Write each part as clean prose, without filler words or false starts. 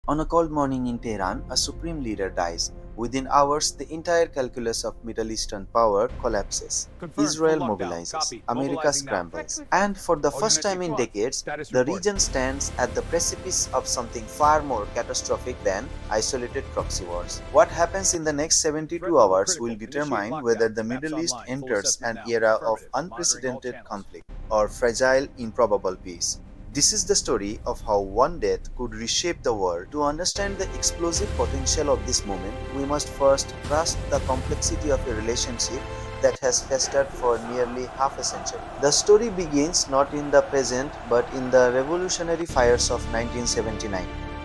On a cold morning in Tehran, a supreme leader dies. Within hours, the entire calculus of Middle Eastern power collapses. Confirmed. Full Israel lockdown. mobilizes. Copy. America Mobilizing now. scrambles. And for the All first units time in respond. decades, Status the report. region stands at the precipice of something far more catastrophic than isolated proxy wars. What happens in the next Threat 72 level hours will critical. Initiate determine whether lockdown. the Maps Middle East online. Full enters assessment an now. era of Affirmative. Monitoring all unprecedented channels. conflict or fragile, improbable peace. This is the story of how one death could reshape the world. To understand the explosive potential of this moment, we must first grasp the complexity of a relationship that has festered for nearly half a century. The story begins not in the present but in the revolutionary fires of 1979.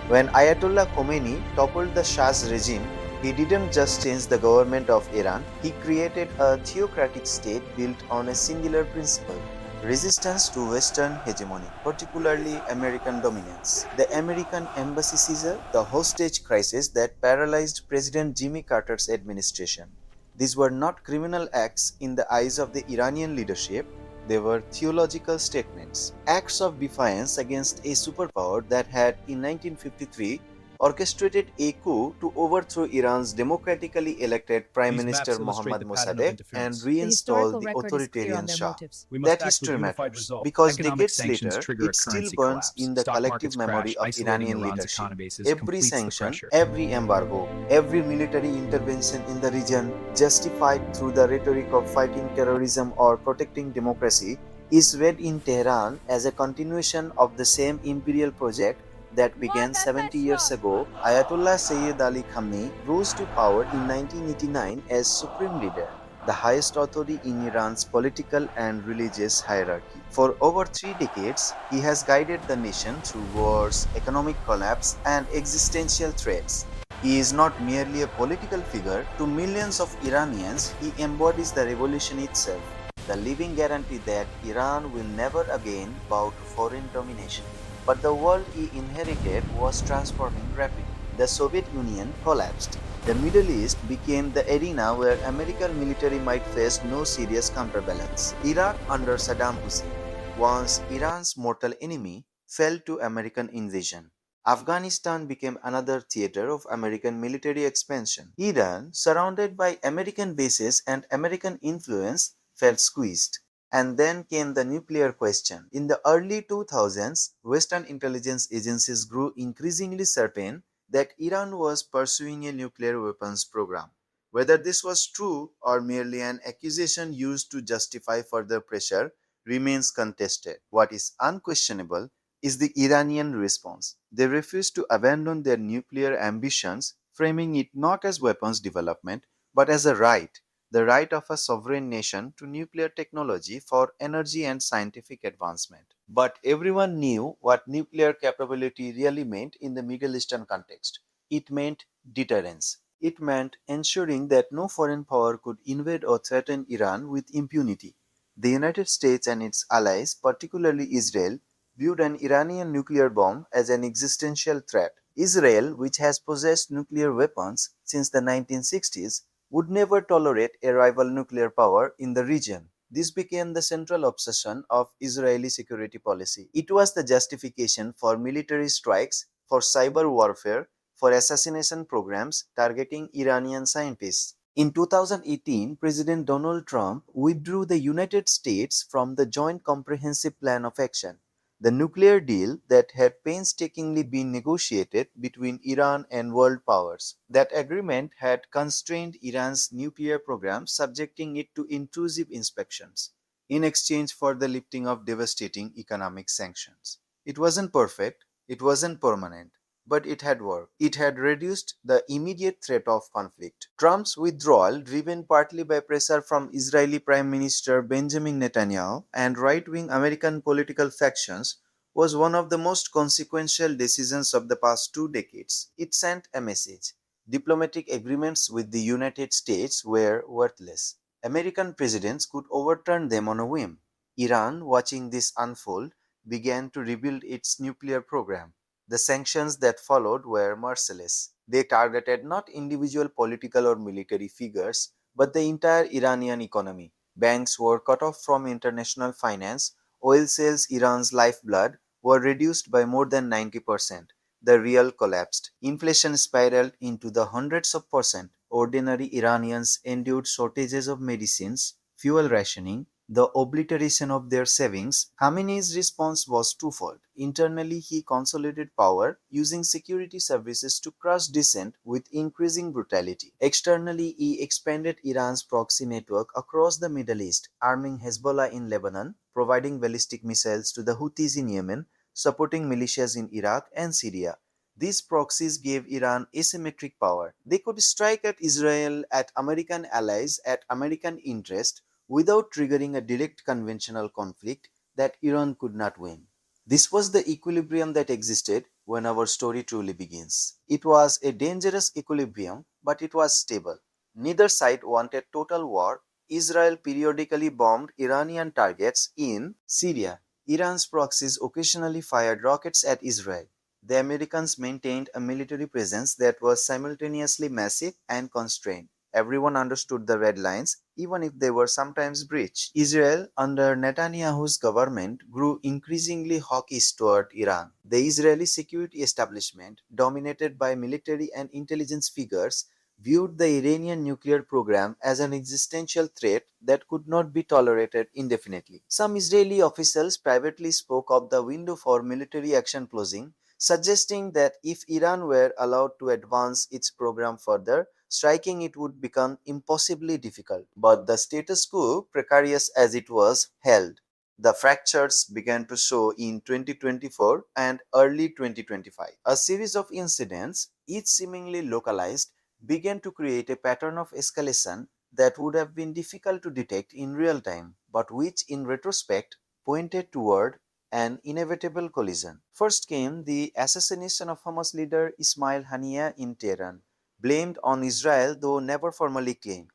When Ayatollah Khomeini toppled the Shah's regime, he didn't just change the government of Iran, he created a theocratic state built on a singular principle: resistance to Western hegemony, particularly American dominance. The American embassy seizure, the hostage crisis that paralyzed President Jimmy Carter's administration. These were not criminal acts in the eyes of the Iranian leadership, they were theological statements, acts of defiance against a superpower that had, in 1953, orchestrated a coup to overthrow Iran's democratically elected Prime These Minister maps illustrate Mohammad the pattern of Mossadegh and interference. The reinstall historical the record is clear on authoritarian their Shah. motives. We must That act with history unified matters resolve. because Economic decades sanctions later trigger a it still currency burns collapse. in the Stock collective markets memory crash, of isolating Iranian Iran's leadership. economy bases Every completes the sanction, pressure. every embargo, every military intervention in the region, justified through the rhetoric of fighting terrorism or protecting democracy, is read in Tehran as a continuation of the same imperial project that began 70 years ago. Ayatollah Sayyid Ali Khamenei rose to power in 1989 as supreme leader, the highest authority in Iran's political and religious hierarchy. For over 3 decades, he has guided the nation through wars, economic collapse, and existential threats. He is not merely a political figure. To millions of Iranians, he embodies the revolution itself, the living guarantee that Iran will never again bow to foreign domination. But the world he inherited was transforming rapidly. The Soviet Union collapsed. The Middle East became the arena where American military might face no serious counterbalance. Iraq under Saddam Hussein, once Iran's mortal enemy, fell to American invasion. Afghanistan became another theater of American military expansion. Iran, surrounded by American bases and American influence, felt squeezed. And then came the nuclear question. In the early 2000s, Western intelligence agencies grew increasingly certain that Iran was pursuing a nuclear weapons program. Whether this was true or merely an accusation used to justify further pressure remains contested. What is unquestionable is the Iranian response. They refused to abandon their nuclear ambitions, framing it not as weapons development but as a right, the right of a sovereign nation to nuclear technology for energy and scientific advancement. But everyone knew what nuclear capability really meant in the Middle Eastern context. It meant deterrence. It meant ensuring that no foreign power could invade or threaten Iran with impunity. The United States and its allies, particularly Israel, viewed an Iranian nuclear bomb as an existential threat. Israel, which has possessed nuclear weapons since the 1960s, would never tolerate a rival nuclear power in the region. This became the central obsession of Israeli security policy. It was the justification for military strikes, for cyber warfare, for assassination programs targeting Iranian scientists. In 2018, President Donald Trump withdrew the United States from the Joint Comprehensive Plan of Action, the nuclear deal that had painstakingly been negotiated between Iran and world powers. That agreement had constrained Iran's nuclear program, subjecting it to intrusive inspections in exchange for the lifting of devastating economic sanctions. It wasn't perfect, it wasn't permanent, but it had worked. It had reduced the immediate threat of conflict. Trump's withdrawal, driven partly by pressure from Israeli Prime Minister Benjamin Netanyahu and right wing American political factions, was one of the most consequential decisions of the past 2 decades. It sent a message. Diplomatic agreements with the United States were worthless. American presidents could overturn them on a whim. Iran, watching this unfold, began to rebuild its nuclear program. The sanctions that followed were merciless. They targeted not individual political or military figures, but the entire Iranian economy. Banks were cut off from international finance, oil sales, Iran's lifeblood, were reduced by more than 90%. the real collapsed. Inflation spiraled into the hundreds of percent. Ordinary Iranians endured shortages of medicines, fuel rationing, the obliteration of their savings. Khamenei's response was twofold. Internally, he consolidated power, using security services to crush dissent with increasing brutality. Externally, he expanded Iran's proxy network across the Middle East, arming Hezbollah in Lebanon, providing ballistic missiles to the Houthis in Yemen, supporting militias in Iraq and Syria. These proxies gave Iran asymmetric power. They could strike at Israel, at American allies, at American interest without triggering a direct conventional conflict that Iran could not win. This was the equilibrium that existed when our story truly begins. It was a dangerous equilibrium, but it was stable. Neither side wanted total war. Israel periodically bombed Iranian targets in Syria. Iran's proxies occasionally fired rockets at Israel. The Americans maintained a military presence that was simultaneously massive and constrained. Everyone understood the red lines, even if they were sometimes breached. Israel, under Netanyahu's government, grew increasingly hawkish toward Iran. The Israeli security establishment, dominated by military and intelligence figures, viewed the Iranian nuclear program as an existential threat that could not be tolerated indefinitely. Some Israeli officials privately spoke of the window for military action closing, suggesting that if Iran were allowed to advance its program further, striking it would become impossibly difficult. But the status quo, precarious as it was, held. The fractures began to show in 2024 and early 2025. A series of incidents, each seemingly localized, began to create a pattern of escalation that would have been difficult to detect in real time, but which in retrospect pointed toward an inevitable collision. First came the assassination of Hamas leader Ismail Haniyeh in Tehran, blamed on Israel though never formally claimed.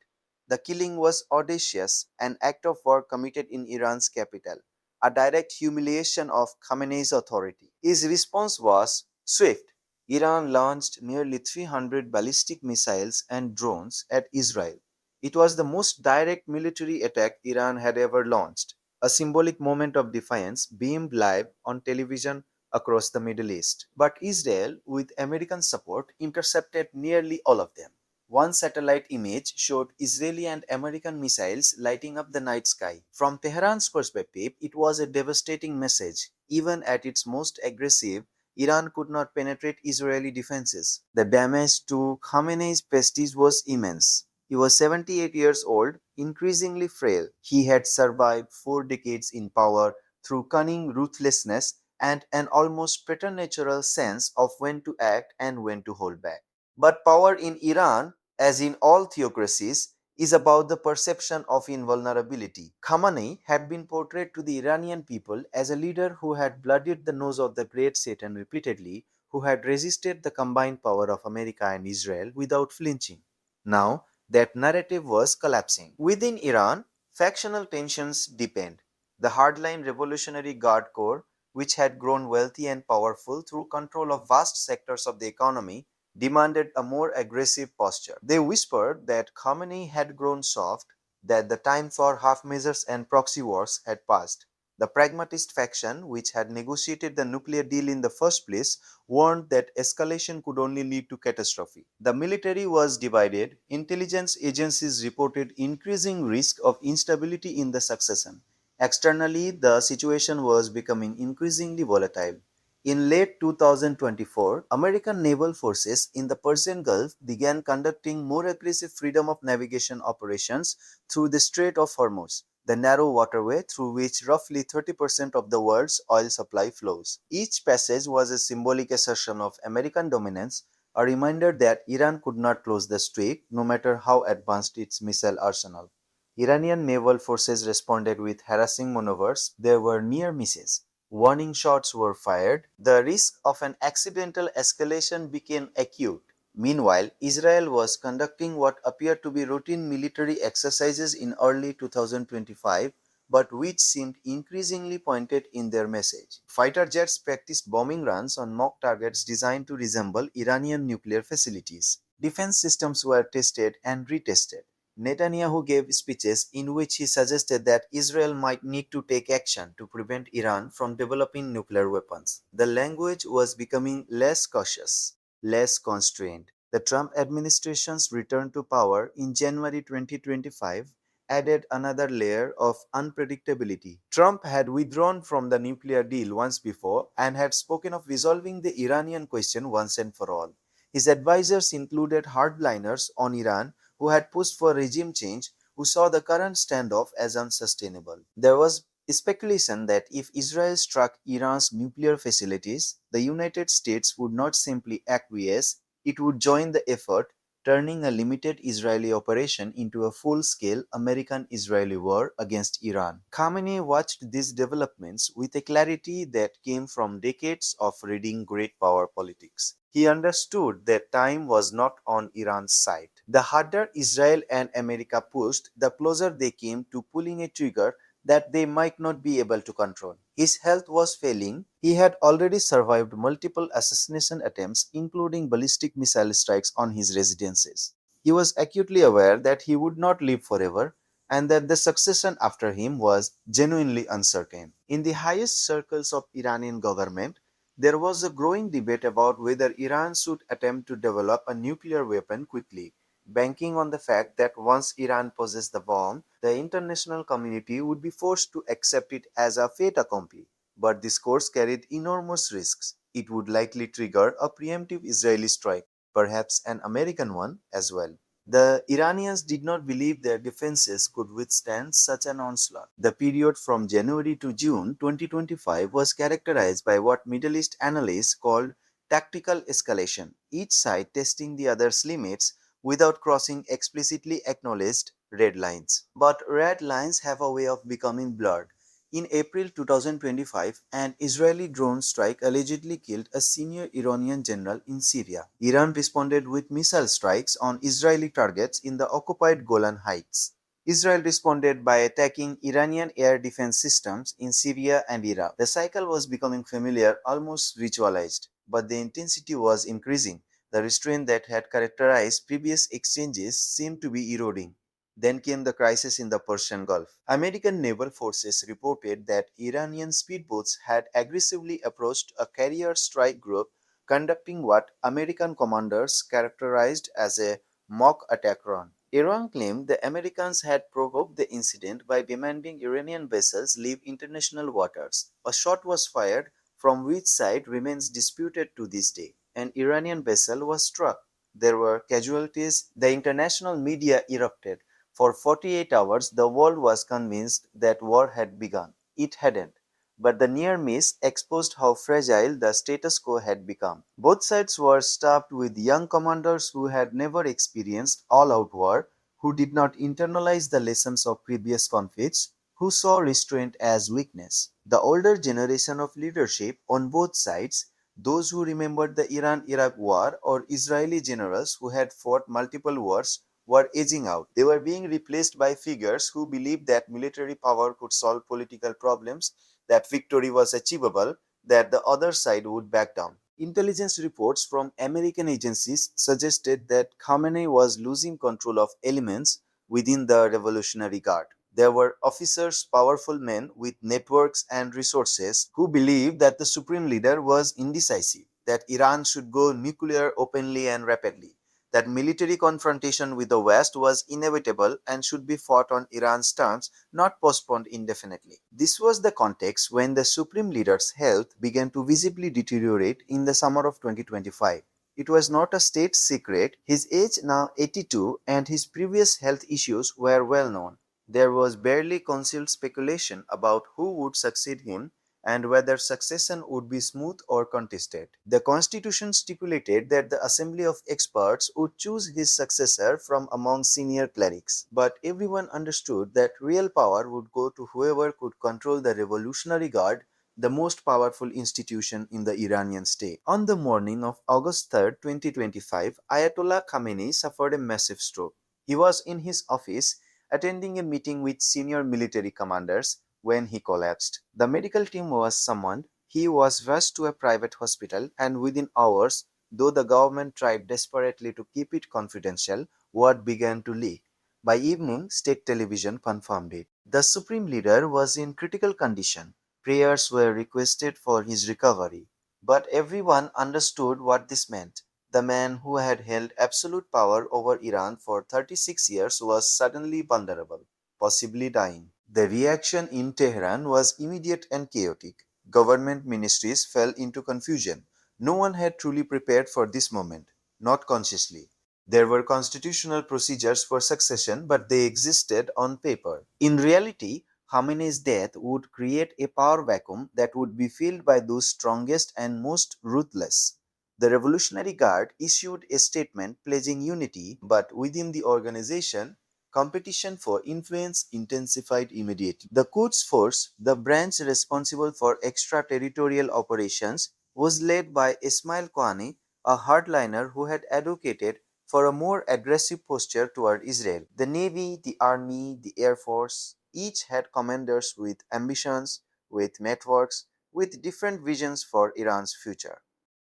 The killing was audacious, an act of war committed in Iran's capital, a direct humiliation of Khamenei's authority. His response was swift. Iran launched nearly 300 ballistic missiles and drones at Israel. It was the most direct military attack Iran had ever launched, a symbolic moment of defiance beamed live on television across the Middle East. But Israel, with American support, intercepted nearly all of them. One satellite image showed Israeli and American missiles lighting up the night sky. From Tehran's perspective, it was a devastating message. Even at its most aggressive, Iran could not penetrate Israeli defenses. The damage to Khamenei's prestige was immense. He was 78 years old, increasingly frail. He had survived 4 decades in power through cunning ruthlessness and an almost preternatural sense of when to act and when to hold back. But power in Iran, as in all theocracies, is about the perception of invulnerability. Khamenei had been portrayed to the Iranian people as a leader who had bloodied the nose of the great Satan repeatedly, who had resisted the combined power of America and Israel without flinching. Now, that narrative was collapsing. Within Iran, factional tensions deepened. The hardline Revolutionary Guard Corps, which had grown wealthy and powerful through control of vast sectors of the economy, demanded a more aggressive posture. They whispered that Khamenei had grown soft, that the time for half measures and proxy wars had passed. The pragmatist faction, which had negotiated the nuclear deal in the first place, warned that escalation could only lead to catastrophe. The military was divided. Intelligence agencies reported increasing risk of instability in the succession. Externally, the situation was becoming increasingly volatile. In late 2024, American naval forces in the Persian Gulf began conducting more aggressive freedom of navigation operations through the Strait of Hormuz, the narrow waterway through which roughly 30% of the world's oil supply flows. Each passage was a symbolic assertion of American dominance, a reminder that Iran could not close the strait no matter how advanced its missile arsenal. Iranian naval forces responded with harassing maneuvers. There were near misses. Warning shots were fired. The risk of an accidental escalation became acute. Meanwhile, Israel was conducting what appeared to be routine military exercises in early 2025, but which seemed increasingly pointed in their message. Fighter jets practiced bombing runs on mock targets designed to resemble Iranian nuclear facilities. Defense systems were tested and retested. Netanyahu gave speeches in which he suggested that Israel might need to take action to prevent Iran from developing nuclear weapons. The language was becoming less cautious, less constrained. The Trump administration's return to power in January 2025 added another layer of unpredictability. Trump had withdrawn from the nuclear deal once before and had spoken of resolving the Iranian question once and for all. His advisors included hardliners on Iran who had pushed for regime change, who saw the current standoff as unsustainable. There was speculation that if Israel struck Iran's nuclear facilities, the United States would not simply acquiesce, it would join the effort, turning a limited Israeli operation into a full-scale American-Israeli war against Iran. Khamenei watched these developments with a clarity that came from decades of reading great power politics. He understood that time was not on Iran's side. The harder Israel and America pushed, the closer they came to pulling a trigger that they might not be able to control. His health was failing. He had already survived multiple assassination attempts, including ballistic missile strikes on his residences. He was acutely aware that he would not live forever and that the succession after him was genuinely uncertain. In the highest circles of Iranian government, there was a growing debate about whether Iran should attempt to develop a nuclear weapon quickly, banking on the fact that once Iran possessed the bomb, the international community would be forced to accept it as a fait accompli. But this course carried enormous risks. It would likely trigger a preemptive Israeli strike, perhaps an American one as well. The Iranians did not believe their defenses could withstand such an onslaught. The period from January to June 2025 was characterized by what Middle East analysts called tactical escalation, each side testing the other's limits without crossing explicitly acknowledged red lines. But red lines have a way of becoming blurred. In April 2025, an Israeli drone strike allegedly killed a senior Iranian general in Syria. Iran responded with missile strikes on Israeli targets in the occupied Golan Heights. Israel responded by attacking Iranian air defense systems in Syria and Iraq. The cycle was becoming familiar, almost ritualized, but the intensity was increasing. The restraint that had characterized previous exchanges seemed to be eroding. Then came the crisis in the Persian Gulf. American naval forces reported that Iranian speedboats had aggressively approached a carrier strike group conducting what American commanders characterized as a mock attack run. Iran claimed the Americans had provoked the incident by demanding Iranian vessels leave international waters. A shot was fired, from which side remains disputed to this day. An Iranian vessel was struck. There were casualties. The international media erupted. For 48 hours, the world was convinced that war had begun. It hadn't. But the near miss exposed how fragile the status quo had become. Both sides were staffed with young commanders who had never experienced all out war, who did not internalize the lessons of previous conflicts, who saw restraint as weakness. The older generation of leadership on both sides, those who remembered the Iran Iraq War or Israeli generals who had fought multiple wars, were aging out. They were being replaced by figures who believed that military power could solve political problems, that victory was achievable, that the other side would back down. Intelligence reports from American agencies suggested that Khamenei was losing control of elements within the Revolutionary Guard. There were officers, powerful men with networks and resources, who believed that the supreme leader was indecisive, that Iran should go nuclear openly and rapidly, that military confrontation with the West was inevitable and should be fought on Iran's terms, not postponed indefinitely. This was the context when the Supreme Leader's health began to visibly deteriorate in the summer of 2025. It was not a state secret, his age now 82 and his previous health issues were well known. There was barely concealed speculation about who would succeed him and whether succession would be smooth or contested. The constitution stipulated that the assembly of experts would choose his successor from among senior clerics, but everyone understood that real power would go to whoever could control the Revolutionary Guard, the most powerful institution in the Iranian state. On the morning of August 3, 2025, Ayatollah Khamenei suffered a massive stroke. He was in his office attending a meeting with senior military commanders when he collapsed. The medical team was summoned. He was rushed to a private hospital, and within hours, though the government tried desperately to keep it confidential, word began to leak. By evening, state television confirmed it. The supreme leader was in critical condition. Prayers were requested for his recovery. But everyone understood what this meant. The man who had held absolute power over Iran for 36 years was suddenly vulnerable, possibly dying. The reaction in Tehran was immediate and chaotic. Government ministries fell into confusion. No one had truly prepared for this moment, not consciously. There were constitutional procedures for succession, but they existed on paper. In reality, Khamenei's death would create a power vacuum that would be filled by those strongest and most ruthless. The Revolutionary Guard issued a statement pledging unity, but within the organization, competition for influence intensified immediately. The Quds Force, the branch responsible for extraterritorial operations, was led by Ismail Qani, a hardliner who had advocated for a more aggressive posture toward Israel. The Navy, the Army, the Air Force each had commanders with ambitions, with networks, with different visions for Iran's future.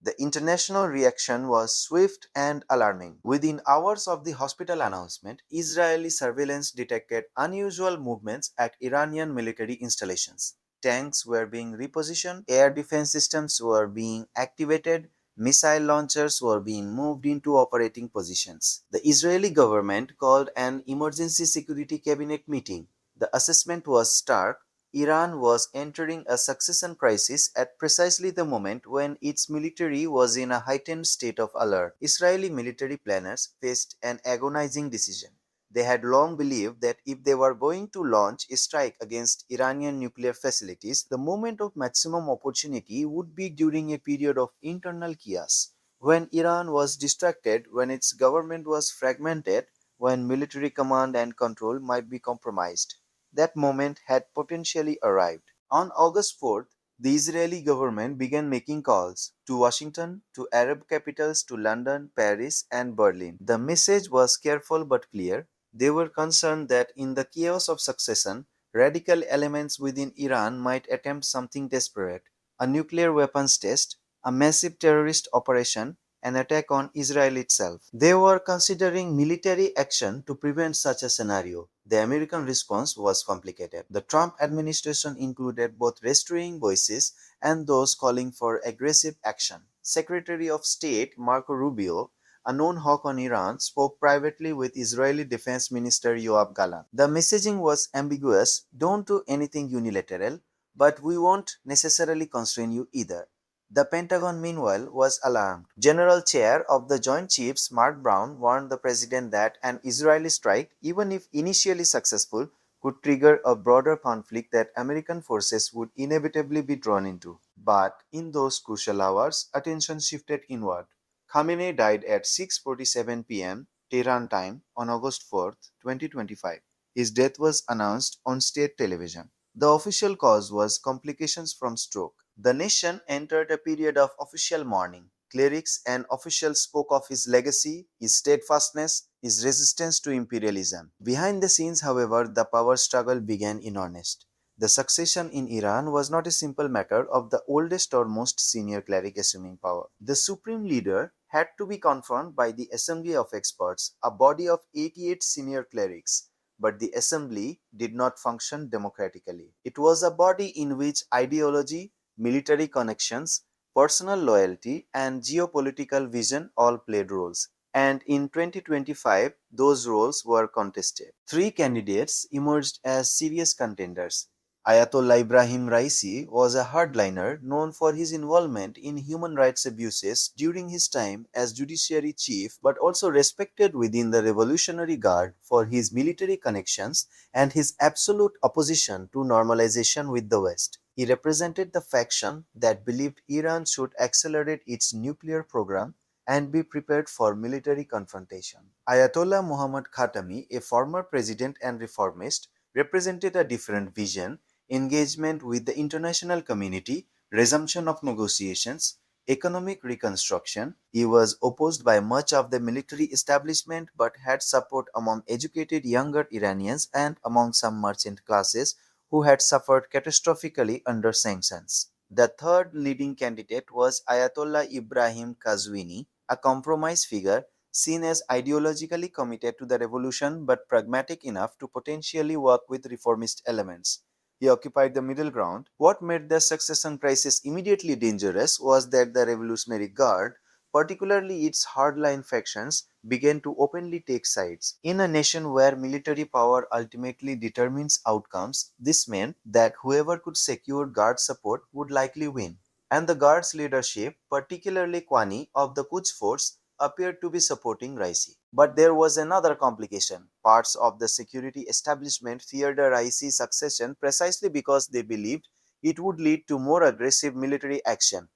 The international reaction was swift and alarming. Within hours of the hospital announcement, Israeli surveillance detected unusual movements at Iranian military installations. Tanks were being repositioned, air defense systems were being activated, missile launchers were being moved into operating positions. The Israeli government called an emergency security cabinet meeting. The assessment was stark. Iran was entering a succession crisis at precisely the moment when its military was in a heightened state of alert. Israeli military planners faced an agonizing decision. They had long believed that if they were going to launch a strike against Iranian nuclear facilities, the moment of maximum opportunity would be during a period of internal chaos, when Iran was distracted, when its government was fragmented, when military command and control might be compromised. That moment had potentially arrived. On August 4th, the Israeli government began making calls to Washington, to Arab capitals, to London, Paris, and Berlin. The message was careful but clear. They were concerned that in the chaos of succession, radical elements within Iran might attempt something desperate: a nuclear weapons test, a massive terrorist operation, an attack on Israel itself. They were considering military action to prevent such a scenario. The American response was complicated. The Trump administration included both restraining voices and those calling for aggressive action. Secretary of State Marco Rubio, a known hawk on Iran, spoke privately with Israeli Defense Minister Yoav Gallant. The messaging was ambiguous: don't do anything unilateral, but we won't necessarily constrain you either. The Pentagon, meanwhile, was alarmed. General Chair of the Joint Chiefs Mark Brown warned the president that an Israeli strike, even if initially successful, could trigger a broader conflict that American forces would inevitably be drawn into. But in those crucial hours, attention shifted inward. Khamenei died at 6:47 p.m. Tehran time on August 4th, 2025. His death was announced on state television. The official cause was complications from stroke. The nation entered a period of official mourning. Clerics and officials spoke of his legacy, his steadfastness, his resistance to imperialism. Behind the scenes, however, the power struggle began in earnest. The succession in Iran was not a simple matter of the oldest or most senior cleric assuming power. The supreme leader had to be confirmed by the Assembly of Experts, a body of 88 senior clerics. But the assembly did not function democratically. It was a body in which ideology, military connections, personal loyalty, and geopolitical vision all played roles. And in 2025, those roles were contested. Three candidates emerged as serious contenders. Ayatollah Ibrahim Raisi was a hardliner known for his involvement in human rights abuses during his time as judiciary chief, but also respected within the Revolutionary Guard for his military connections and his absolute opposition to normalization with the West. He represented the faction that believed Iran should accelerate its nuclear program and be prepared for military confrontation. Ayatollah Muhammad Khatami, a former president and reformist, represented a different vision: engagement with the international community, resumption of negotiations, economic reconstruction. He was opposed by much of the military establishment but had support among educated younger Iranians and among some merchant classes who had suffered catastrophically under sanctions. The third leading candidate was Ayatollah Ibrahim Kazvini, a compromise figure seen as ideologically committed to the revolution but pragmatic enough to potentially work with reformist elements. He occupied the middle ground. What made the succession crisis immediately dangerous was that the Revolutionary Guard, particularly its hardline factions, began to openly take sides. In a nation where military power ultimately determines outcomes, this meant that whoever could secure Guard support would likely win. And the Guard's leadership, particularly Kwani of the Quds Force, appeared to be supporting Raisi. But there was another complication. Parts of the security establishment feared a Raisi succession precisely because they believed it would lead to more aggressive military action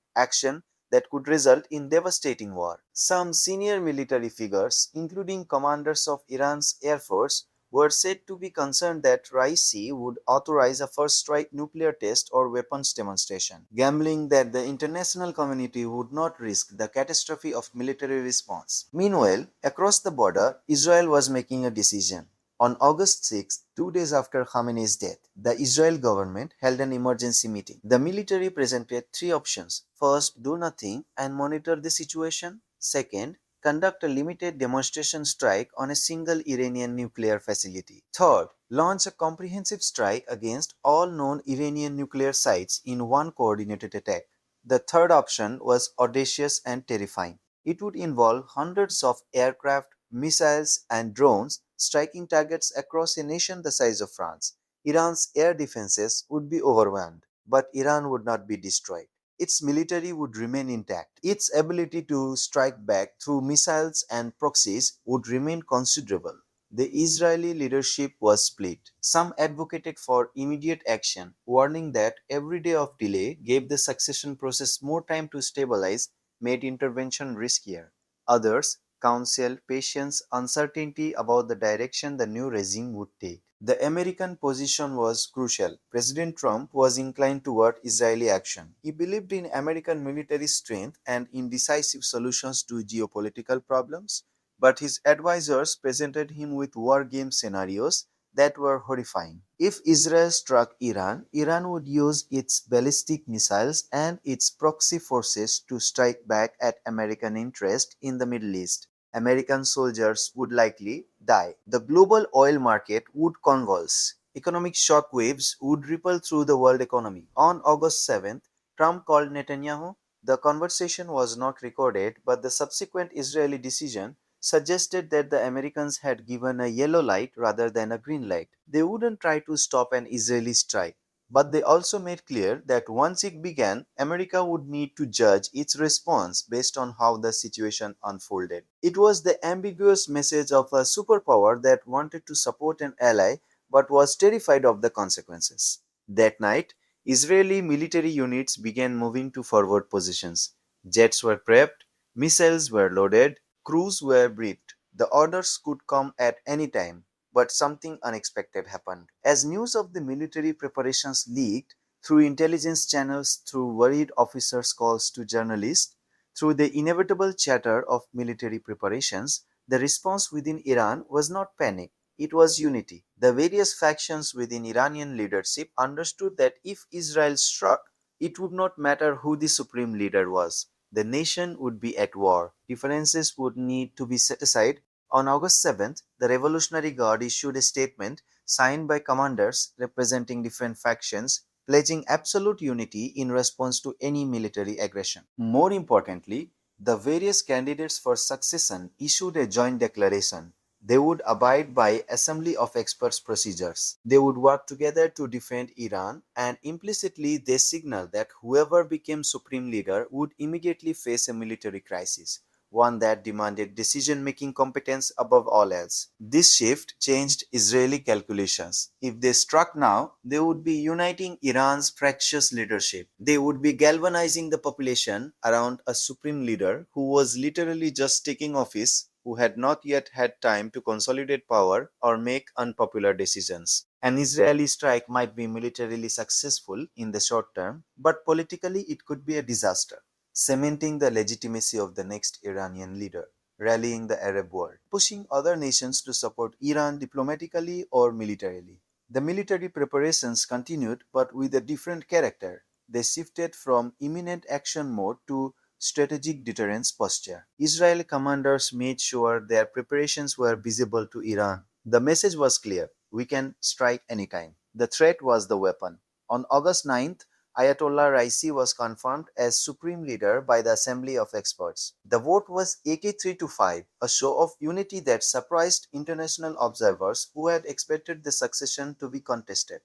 that could result in devastating war. Some senior military figures, including commanders of Iran's air force, were said to be concerned that Raisi would authorize a first strike nuclear test or weapons demonstration, gambling that the international community would not risk the catastrophe of military response. Meanwhile, across the border, Israel was making a decision. On August 6, 2 days after Khamenei's death, the Israel government held an emergency meeting. The military presented three options. First, do nothing and monitor the situation. Second, conduct a limited demonstration strike on a single Iranian nuclear facility. Third, launch a comprehensive strike against all known Iranian nuclear sites in one coordinated attack. The third option was audacious and terrifying. It would involve hundreds of aircraft, missiles, and drones striking targets across a nation the size of France. Iran's air defenses would be overwhelmed, but Iran would not be destroyed. Its military would remain intact. Its ability to strike back through missiles and proxies would remain considerable. The Israeli leadership was split. Some advocated for immediate action, warning that every day of delay gave the succession process more time to stabilize, made intervention riskier. Others counseled patience, uncertainty about the direction the new regime would take. The American position was crucial. President Trump was inclined toward Israeli action. He believed in American military strength and in decisive solutions to geopolitical problems, but his advisors presented him with war game scenarios that were horrifying. If Israel struck Iran, Iran would use its ballistic missiles and its proxy forces to strike back at American interests in the Middle East. American soldiers would likely die. The global oil market would convulse. Economic shock waves would ripple through the world economy. On August 7th, Trump called Netanyahu. The conversation was not recorded, but the subsequent Israeli decision suggested that the Americans had given a yellow light rather than a green light. They wouldn't try to stop an Israeli strike. But they also made clear that once it began, America would need to judge its response based on how the situation unfolded. It was the ambiguous message of a superpower that wanted to support an ally but was terrified of the consequences. That night, Israeli military units began moving to forward positions. Jets were prepped, missiles were loaded, crews were briefed. The orders could come at any time, but something unexpected happened. As news of the military preparations leaked through intelligence channels, through worried officers' calls to journalists, through the inevitable chatter of military preparations, the response within Iran was not panic. It was unity. The various factions within Iranian leadership understood that if Israel struck, it would not matter who the supreme leader was. The nation would be at war. Differences would need to be set aside. On August 7th, the Revolutionary Guard issued a statement signed by commanders representing different factions, pledging absolute unity in response to any military aggression. More importantly, the various candidates for succession issued a joint declaration. They would abide by Assembly of Experts procedures. They would work together to defend Iran, and implicitly they signaled that whoever became supreme leader would immediately face a military crisis, one that demanded decision-making competence above all else. This shift changed Israeli calculations. If they struck now, they would be uniting Iran's fractious leadership. They would be galvanizing the population around a supreme leader who was literally just taking office, who had not yet had time to consolidate power or make unpopular decisions. An Israeli strike might be militarily successful in the short term, but politically it could be a disaster, cementing the legitimacy of the next Iranian leader, rallying the Arab world, pushing other nations to support Iran diplomatically or militarily. The military preparations continued but with a different character. They shifted from imminent action mode to strategic deterrence posture. Israeli commanders made sure their preparations were visible to Iran. The message was clear: we can strike anytime. The threat was the weapon. On August 9th, Ayatollah Raisi was confirmed as supreme leader by the Assembly of Experts. The vote was 83 to 5, a show of unity that surprised international observers who had expected the succession to be contested.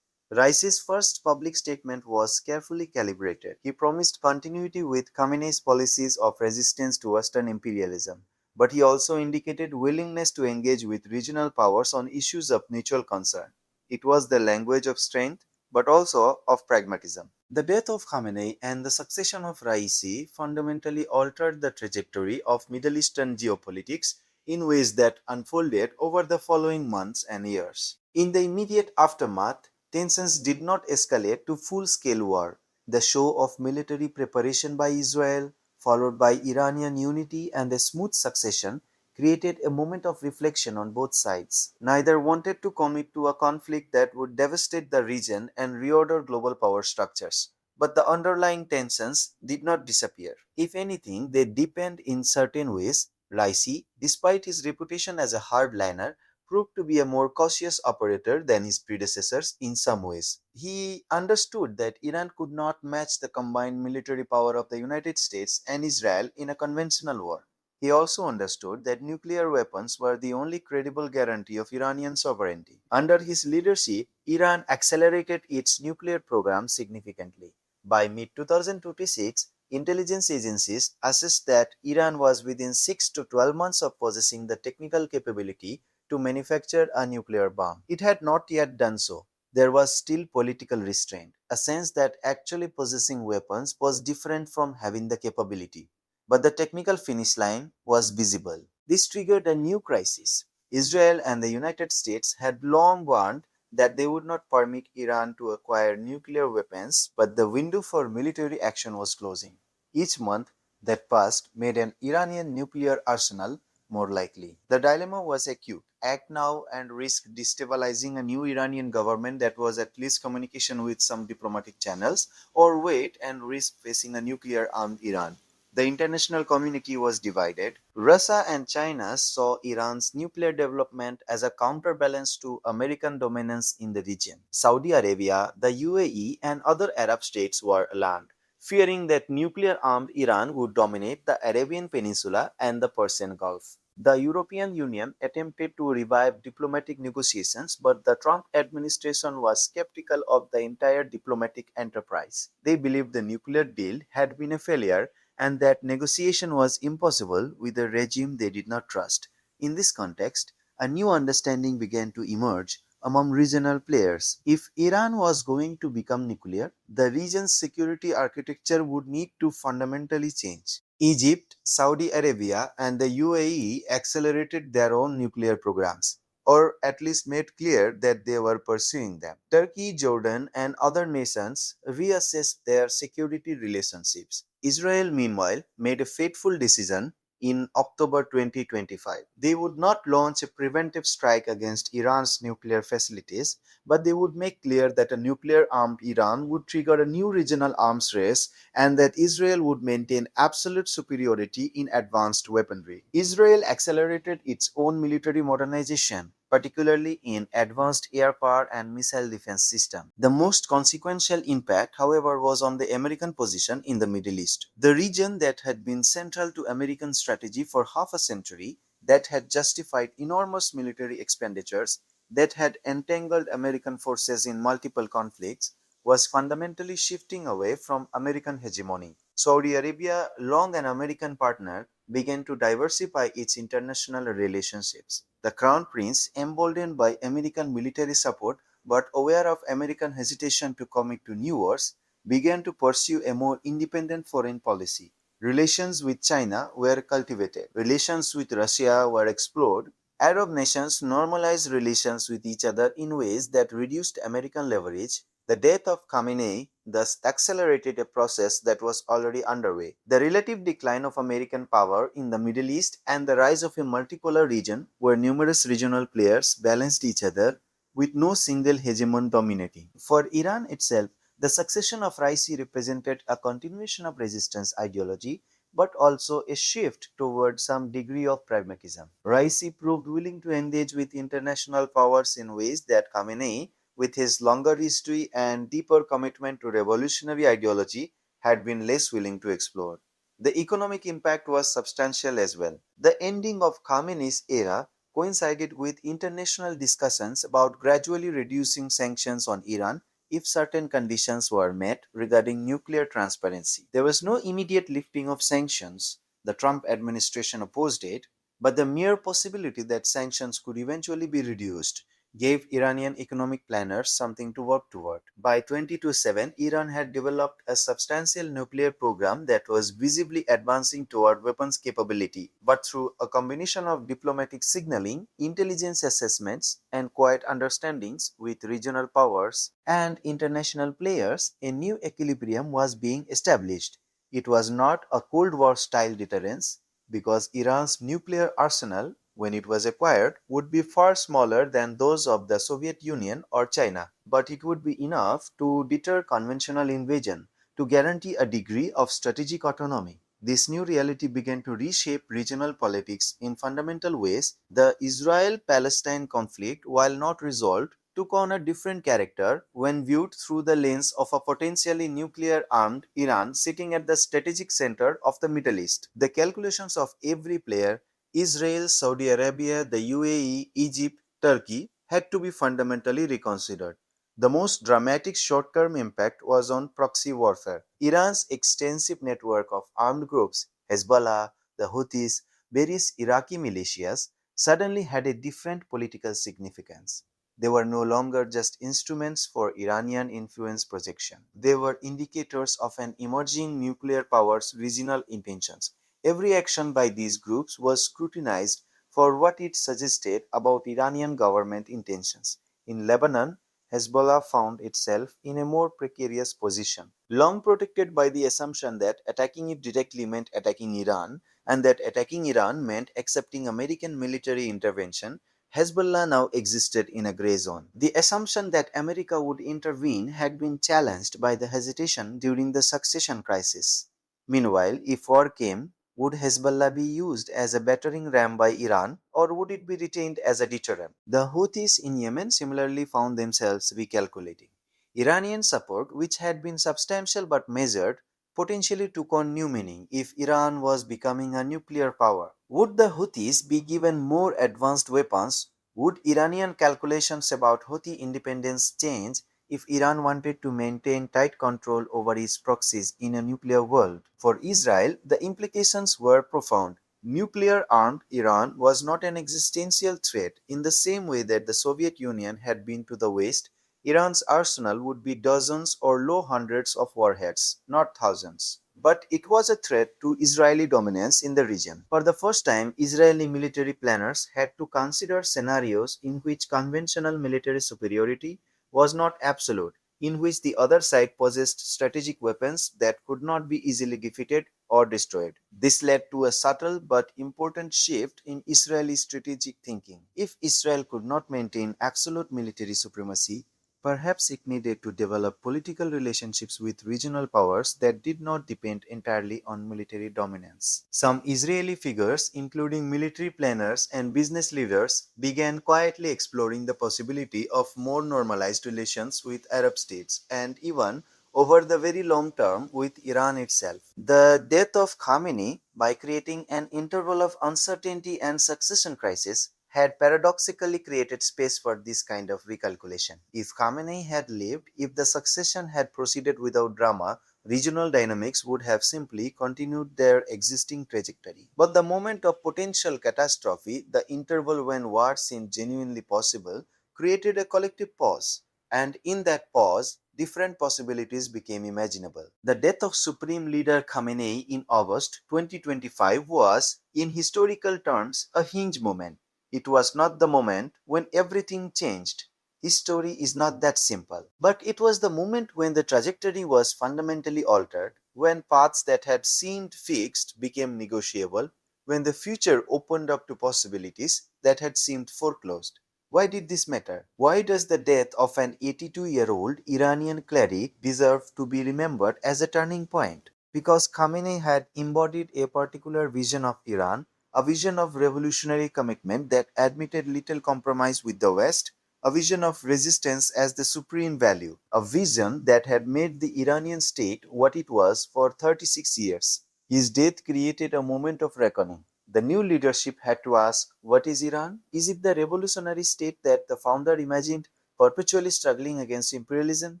Raisi's first public statement was carefully calibrated. He promised continuity with Khamenei's policies of resistance to Western imperialism, but he also indicated willingness to engage with regional powers on issues of mutual concern. It was the language of strength, but also of pragmatism. The death of Khamenei and the succession of Raisi fundamentally altered the trajectory of Middle Eastern geopolitics in ways that unfolded over the following months and years. In the immediate aftermath, tensions did not escalate to full-scale war. The show of military preparation by Israel, followed by Iranian unity and a smooth succession, created a moment of reflection on both sides. Neither wanted to commit to a conflict that would devastate the region and reorder global power structures. But the underlying tensions did not disappear. If anything, they deepened in certain ways. Raisi, despite his reputation as a hardliner, proved to be a more cautious operator than his predecessors in some ways. He understood that Iran could not match the combined military power of the United States and Israel in a conventional war. He also understood that nuclear weapons were the only credible guarantee of Iranian sovereignty. Under his leadership, Iran accelerated its nuclear program significantly. By mid 2026, intelligence agencies assessed that Iran was within 6 to 12 months of possessing the technical capability to manufacture a nuclear bomb. It had not yet done so. There was still political restraint, a sense that actually possessing weapons was different from having the capability. But the technical finish line was visible. This triggered a new crisis. Israel and the United States had long warned that they would not permit Iran to acquire nuclear weapons, but the window for military action was closing. Each month that passed made an Iranian nuclear arsenal more likely. The dilemma was acute: act now and risk destabilizing a new Iranian government that was at least communication with some diplomatic channels, or wait and risk facing a nuclear armed Iran. The international community was divided. Russia and China saw Iran's nuclear development as a counterbalance to American dominance in the region. Saudi Arabia, the UAE, and other Arab states were alarmed, fearing that nuclear armed Iran would dominate the Arabian Peninsula and the Persian Gulf. The European Union attempted to revive diplomatic negotiations, but the Trump administration was skeptical of the entire diplomatic enterprise. They believed the nuclear deal had been a failure and that negotiation was impossible with a regime they did not trust. In this context, a new understanding began to emerge among regional players. If Iran was going to become nuclear, the region's security architecture would need to fundamentally change. Egypt, Saudi Arabia, and the UAE accelerated their own nuclear programs, or at least made clear that they were pursuing them. Turkey, Jordan, and other nations reassessed their security relationships. Israel, meanwhile, made a fateful decision in October 2025. They would not launch a preventive strike against Iran's nuclear facilities, but they would make clear that a nuclear armed Iran would trigger a new regional arms race and that Israel would maintain absolute superiority in advanced weaponry. Israel accelerated its own military modernization, particularly in advanced air power and missile defense systems. The most consequential impact, however, was on the American position in the Middle East. The region that had been central to American strategy for half a century, that had justified enormous military expenditures, that had entangled American forces in multiple conflicts, was fundamentally shifting away from American hegemony. Saudi Arabia, long an American partner, began to diversify its international relationships. The Crown Prince, emboldened by American military support but aware of American hesitation to commit to new wars, began to pursue a more independent foreign policy. Relations with China were cultivated. Relations with Russia were explored. Arab nations normalized relations with each other in ways that reduced American leverage. The death of Khamenei thus accelerated a process that was already underway. The relative decline of American power in the Middle East and the rise of a multipolar region where numerous regional players balanced each other with no single hegemon dominating. For Iran itself, the succession of Raisi represented a continuation of resistance ideology but also a shift toward some degree of pragmatism. Raisi proved willing to engage with international powers in ways that Khamenei, with his longer history and deeper commitment to revolutionary ideology, had been less willing to explore. The economic impact was substantial as well. The ending of Khamenei's era coincided with international discussions about gradually reducing sanctions on Iran if certain conditions were met regarding nuclear transparency. There was no immediate lifting of sanctions. The Trump administration opposed it, but the mere possibility that sanctions could eventually be reduced gave Iranian economic planners something to work toward. By 2027, Iran had developed a substantial nuclear program that was visibly advancing toward weapons capability. But through a combination of diplomatic signaling, intelligence assessments, and quiet understandings with regional powers and international players, a new equilibrium was being established. It was not a Cold War style deterrence, because Iran's nuclear arsenal, when it was acquired, would be far smaller than those of the Soviet Union or China, but it would be enough to deter conventional invasion, to guarantee a degree of strategic autonomy. This new reality began to reshape regional politics in fundamental ways. The Israel Palestine conflict, while not resolved, took on a different character when viewed through the lens of a potentially nuclear armed Iran sitting at the strategic center of the Middle East. The calculations of every player, Israel, Saudi Arabia, the UAE, Egypt, Turkey, had to be fundamentally reconsidered. The most dramatic short term impact was on proxy warfare. Iran's extensive network of armed groups, Hezbollah, the Houthis, various Iraqi militias, suddenly had a different political significance. They were no longer just instruments for Iranian influence projection. They were indicators of an emerging nuclear power's regional intentions. Every action by these groups was scrutinized for what it suggested about Iranian government intentions. In Lebanon, Hezbollah found itself in a more precarious position. Long protected by the assumption that attacking it directly meant attacking Iran, and that attacking Iran meant accepting American military intervention, Hezbollah now existed in a gray zone. The assumption that America would intervene had been challenged by the hesitation during the succession crisis. Meanwhile, if war came, would Hezbollah be used as a battering ram by Iran, or would it be retained as a deterrent? The Houthis in Yemen similarly found themselves recalculating. Iranian support, which had been substantial but measured, potentially took on new meaning if Iran was becoming a nuclear power. Would the Houthis be given more advanced weapons? Would Iranian calculations about Houthi independence change if Iran wanted to maintain tight control over its proxies in a nuclear world? For Israel, the implications were profound. Nuclear armed Iran was not an existential threat in the same way that the Soviet Union had been to the West. Iran's arsenal would be dozens or low hundreds of warheads, not thousands. But it was a threat to Israeli dominance in the region. For the first time, Israeli military planners had to consider scenarios in which conventional military superiority was not absolute, in which the other side possessed strategic weapons that could not be easily defeated or destroyed. This led to a subtle but important shift in Israeli strategic thinking. If Israel could not maintain absolute military supremacy, perhaps it needed to develop political relationships with regional powers that did not depend entirely on military dominance. Some Israeli figures, including military planners and business leaders, began quietly exploring the possibility of more normalized relations with Arab states and even over the very long term with Iran itself. The death of Khamenei, by creating an interval of uncertainty and succession crisis, had paradoxically created space for this kind of recalculation. If Khamenei had lived, if the succession had proceeded without drama, regional dynamics would have simply continued their existing trajectory. But the moment of potential catastrophe, the interval when war seemed genuinely possible, created a collective pause. And in that pause, different possibilities became imaginable. The death of Supreme Leader Khamenei in August 2025 was, in historical terms, a hinge moment. It was not the moment when everything changed. History is not that simple. But it was the moment when the trajectory was fundamentally altered, when paths that had seemed fixed became negotiable, when the future opened up to possibilities that had seemed foreclosed. Why did this matter? Why does the death of an 82-year-old Iranian cleric deserve to be remembered as a turning point? because Khamenei had embodied a particular vision of Iran, a vision of revolutionary commitment that admitted little compromise with the West, a vision of resistance as the supreme value, a vision that had made the Iranian state what it was for 36 years. His death created a moment of reckoning. The new leadership had to ask, what is Iran? Is it the revolutionary state that the founder imagined, perpetually struggling against imperialism?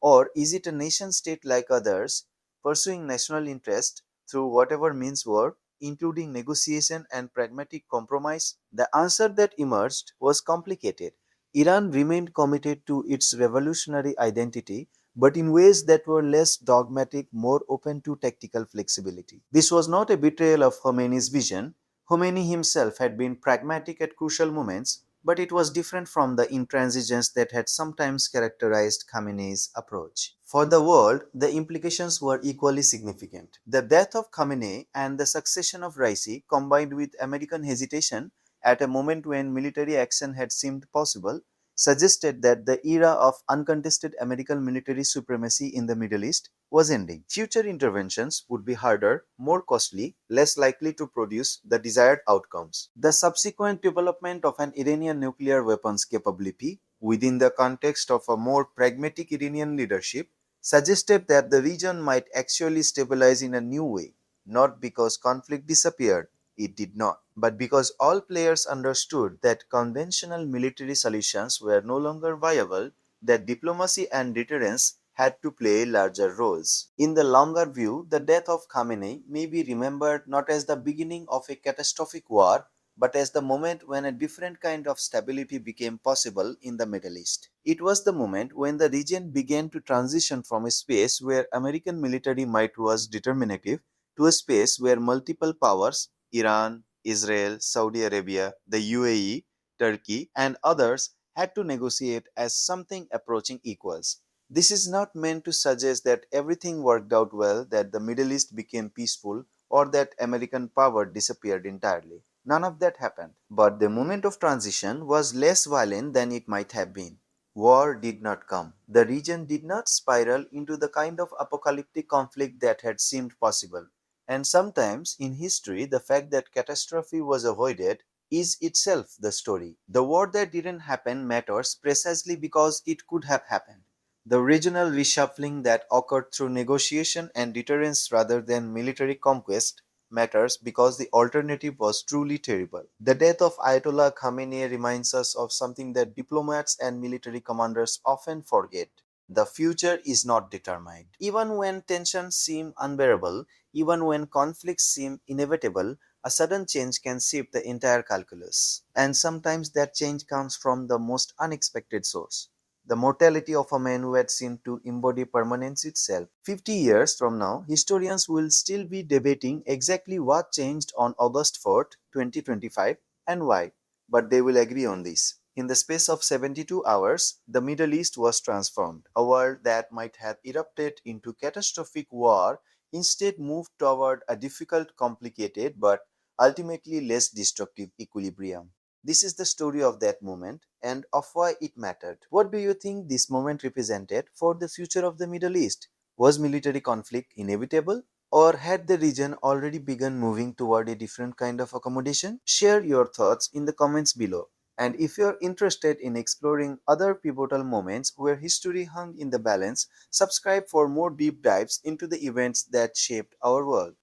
Or is it a nation state like others, pursuing national interest through whatever means were, including negotiation and pragmatic compromise? The answer that emerged was complicated. Iran remained committed to its revolutionary identity, but in ways that were less dogmatic, more open to tactical flexibility. This was not a betrayal of Khomeini's vision. Khomeini himself had been pragmatic at crucial moments, but it was different from the intransigence that had sometimes characterized Khamenei's approach. For the world, the implications were equally significant. The death of Khamenei and the succession of Raisi, combined with American hesitation at a moment when military action had seemed possible, suggested that the era of uncontested American military supremacy in the Middle East was ending. Future interventions would be harder, more costly, less likely to produce the desired outcomes. The subsequent development of an Iranian nuclear weapons capability within the context of a more pragmatic Iranian leadership suggested that the region might actually stabilize in a new way, not because conflict disappeared, it did not, but because all players understood that conventional military solutions were no longer viable, that diplomacy and deterrence had to play larger roles. In the longer view, the death of Khamenei may be remembered not as the beginning of a catastrophic war, but as the moment when a different kind of stability became possible in the Middle East. It was the moment when the region began to transition from a space where American military might was determinative to a space where multiple powers, Iran, Israel, Saudi Arabia, the UAE, Turkey, and others, had to negotiate as something approaching equals. This is not meant to suggest that everything worked out well, that the Middle East became peaceful, or that American power disappeared entirely. None of that happened. But the moment of transition was less violent than it might have been. War did not come. The region did not spiral into the kind of apocalyptic conflict that had seemed possible. And sometimes in history, the fact that catastrophe was avoided is itself the story. The war that didn't happen matters precisely because it could have happened. The regional reshuffling that occurred through negotiation and deterrence rather than military conquest matters because the alternative was truly terrible. The death of Ayatollah Khamenei reminds us of something that diplomats and military commanders often forget. The future is not determined. Even when tensions seem unbearable, even when conflicts seem inevitable, a sudden change can shift the entire calculus. And sometimes that change comes from the most unexpected source. The mortality of a man who had seemed to embody permanence itself. 50 years from now, historians will still be debating exactly what changed on August 4th, 2025 and why, but they will agree on this. In the space of 72 hours, the Middle East was transformed. A world that might have erupted into catastrophic war instead moved toward a difficult, complicated, but ultimately less destructive equilibrium. This is the story of that moment and of why it mattered. What do you think this moment represented for the future of the Middle East? Was military conflict inevitable? Or had the region already begun moving toward a different kind of accommodation? Share your thoughts in the comments below. And if you're interested in exploring other pivotal moments where history hung in the balance, subscribe for more deep dives into the events that shaped our world.